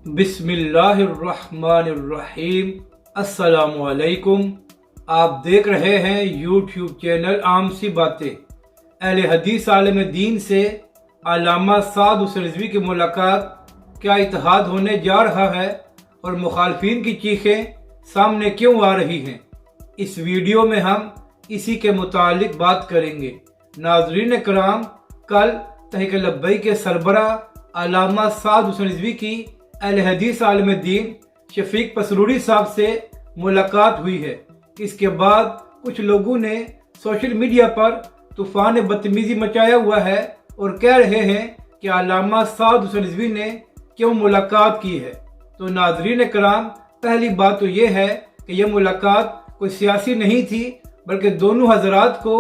بسم اللہ الرحمن الرحیم۔ السلام علیکم۔ آپ دیکھ رہے ہیں یوٹیوب چینل عام سی باتیں۔ اہل حدیث عالم دین سے علامہ سعد حسین رضوی کی ملاقات کیا اتحاد ہونے جا رہا ہے اور مخالفین کی چیخیں سامنے کیوں آ رہی ہیں؟ اس ویڈیو میں ہم اسی کے متعلق بات کریں گے۔ ناظرین کرام، کل تحریک لبیک کے سربراہ علامہ سعد حسین رضوی کی اہل حدیث عالم دین شفیق پسرور صاحب سے ملاقات ہوئی ہے۔ اس کے بعد کچھ لوگوں نے سوشل میڈیا پر طوفان بدتمیزی مچایا ہوا ہے اور کہہ رہے ہیں کہ علامہ سعد حسین رضوی نے کیوں ملاقات کی ہے۔ تو ناظرین کرام، پہلی بات تو یہ ہے کہ یہ ملاقات کوئی سیاسی نہیں تھی، بلکہ دونوں حضرات کو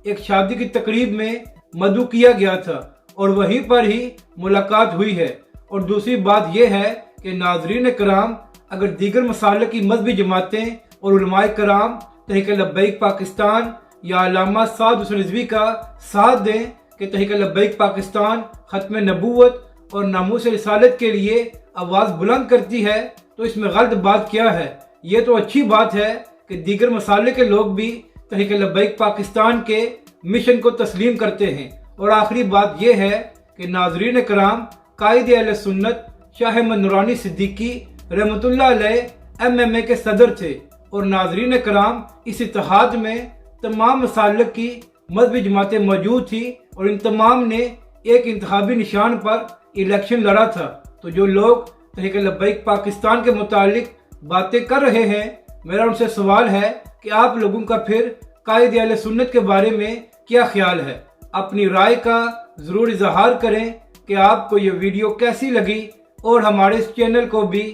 ایک شادی کی تقریب میں مدعو کیا گیا تھا اور وہیں پر ہی ملاقات ہوئی ہے۔ اور دوسری بات یہ ہے کہ ناظرین کرام، اگر دیگر مسالک کی مذہبی جماعتیں اور علماء کرام تحریک لبیک پاکستان یا علامہ سعد حسین رضوی کا ساتھ دیں کہ تحریک لبیک پاکستان ختم نبوت اور ناموس رسالت کے لیے آواز بلند کرتی ہے، تو اس میں غلط بات کیا ہے؟ یہ تو اچھی بات ہے کہ دیگر مسالک کے لوگ بھی تحریک لبیک پاکستان کے مشن کو تسلیم کرتے ہیں۔ اور آخری بات یہ ہے کہ ناظرین کرام، قائد اہل سنت شاہ احمد نورانی صدیقی رحمۃ اللہ علیہ MMA کے صدر تھے، اور ناظرین کرام، اس اتحاد میں تمام مسالک کی مذہبی جماعتیں موجود تھیں اور ان تمام نے ایک انتخابی نشان پر الیکشن لڑا تھا۔ تو جو لوگ تحریک لبیک پاکستان کے متعلق باتیں کر رہے ہیں، میرا ان سے سوال ہے کہ آپ لوگوں کا پھر قائد اہل سنت کے بارے میں کیا خیال ہے؟ اپنی رائے کا ضرور اظہار کریں کہ آپ کو یہ ویڈیو کیسی لگی، اور ہمارے اس چینل کو بھی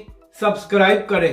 سبسکرائب کریں۔